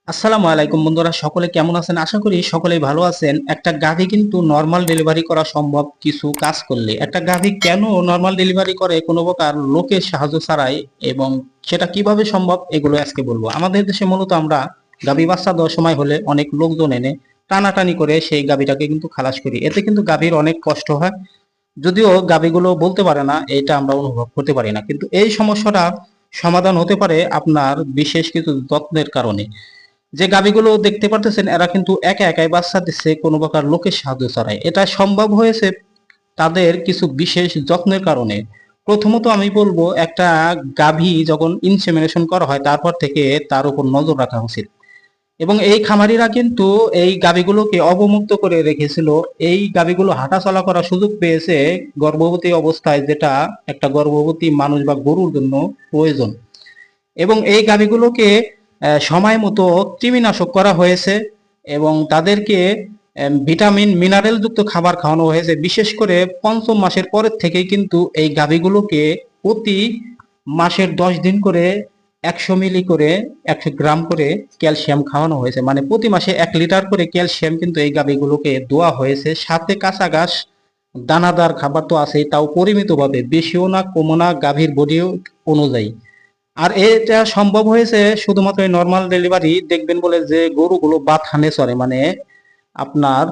আসসালামু আলাইকুম বন্ধুরা, সকলে কেমন আছেন? আশা করি সকলেই ভালো আছেন। একটা গাভী কিন্তু নর্মাল ডেলিভারি করা সম্ভব কিছু কাজ করলে। একটা গাভী কেন নর্মাল ডেলিভারি করে কোনো প্রকার লোকের সাহায্য ছাড়াই, এবং সেটা কিভাবে সম্ভব এগুলো আজকে বলবো। আমাদের দেশে মূলত আমরা গাভী বাচ্চা দেওয়ার সময় হলে অনেক লোকজন এনে টানাটানি করে সেই গাভীটাকে কিন্তু খালাস করি। এতে কিন্তু গাভীর অনেক কষ্ট হয়। যদিও গাভীগুলো বলতে পারে না, এটা আমরা অনুভব করতে পারি না, কিন্তু এই সমস্যাটা সমাধান হতে পারে আপনার বিশেষ কিছু যত্নের কারণে। যে গাভীগুলো দেখতে পারতেছেন, এরা কিন্তু একা একাই বাচ্চা দিচ্ছে কোনো প্রকার লোকের সাহায্য ছাড়াই। এটা সম্ভব হয়েছে তাদের কিছু বিশেষ যত্নের কারণে। প্রথমত আমি বলবো, একটা গাভী যখন ইনসেমিনেশন করা হয় তারপর থেকে তার উপর নজর রাখা উচিত। এবং এই খামারিরা কিন্তু এই গাভীগুলোকে অবমুক্ত করে রেখেছিল। এই গাভীগুলো হাঁটা চলা করার সুযোগ পেয়েছে গর্ভবতী অবস্থায়, যেটা একটা গর্ভবতী মানুষ বা গরুর জন্য প্রয়োজন। এবং এই গাভীগুলোকে সময় মতো কৃমিনাশক করা হয়েছে, এবং তাদেরকে ভিটামিন মিনারেল যুক্ত খাবার খাওয়ানো হয়েছে। বিশেষ করে পঞ্চম মাসের পরের থেকেই কিন্তু এই গাভীগুলোকে প্রতি মাসের 10 দিন করে 100 মিলি করে 100 গ্রাম করে ক্যালসিয়াম খাওয়ানো হয়েছে। মানে প্রতি মাসে 1 লিটার করে ক্যালসিয়াম কিন্তু এই গাভীগুলোকে দেওয়া হয়েছে। সাথে কাঁচা ঘাস, দানাদার খাবার তো আছেই, তাও পরিমিতভাবে, বেশিও না কমও না, গাভীর বডি অনুযায়ী। আর এটা সম্ভব হয়েছে শুধুমাত্র নর্মাল ডেলিভারি দেখবেন বলে, যে গরুগুলো বাথানে চড়ে, মানে আপনার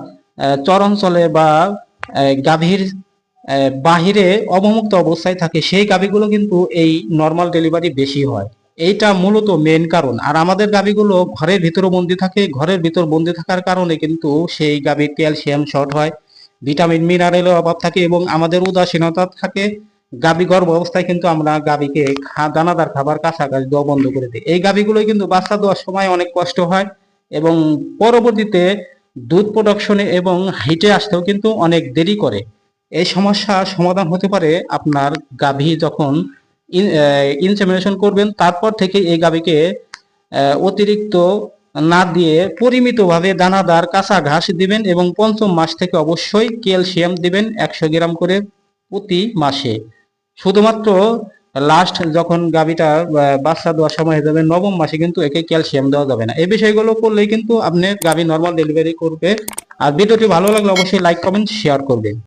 চরাঞ্চলে বা গাভীর বাহিরে অবমুক্ত অবস্থায় থাকে, সেই গাভীগুলো কিন্তু এই নর্মাল ডেলিভারি বেশি হয়। এইটা মূলত মেন কারণ। আর আমাদের গাভীগুলো ঘরের ভিতরে বন্দি থাকে, ঘরের ভিতর বন্দি থাকার কারণে কিন্তু সেই গাভীর ক্যালসিয়াম শর্ট হয়, ভিটামিন মিনারেলের অভাব থাকে, এবং আমাদের উদাসীনতা থাকে। গাভী গর্ভ অবস্থায় কিন্তু আমরা গাভীকে দানাদার খাবার, কাঁচা ঘাস দেওয়া বন্ধ করে দিই। এই গাভীগুলো কিন্তু বাচ্চা দেওয়ার সময় অনেক কষ্ট হয়, এবং পরবর্তীতে দুধ প্রোডাকশনে এবং হাইটে আসতেও কিন্তু অনেক দেরি করে। এই সমস্যা সমাধান হতে পারে আপনার গাভী যখন ইনসেমিনেশন করবেন তারপর থেকে এই গাভীকে অতিরিক্ত না দিয়ে পরিমিতভাবে দানাদার কাঁচা ঘাস দিবেন, এবং পঞ্চম মাস থেকে অবশ্যই ক্যালসিয়াম দিবেন 100 গ্রাম করে প্রতি মাসে। শুধুমাত্র লাস্ট যখন গাভীটা বাচ্চা দেওয়ার সময় হয়ে যাবে, নবম মাসে কিন্তু একে ক্যালসিয়াম দেওয়া যাবে না। এই বিষয়গুলো করলেই কিন্তু আপনি গাভী নর্মাল ডেলিভারি করবে। আর ভিডিওটি ভালো লাগলে অবশ্যই লাইক কমেন্ট শেয়ার করবেন।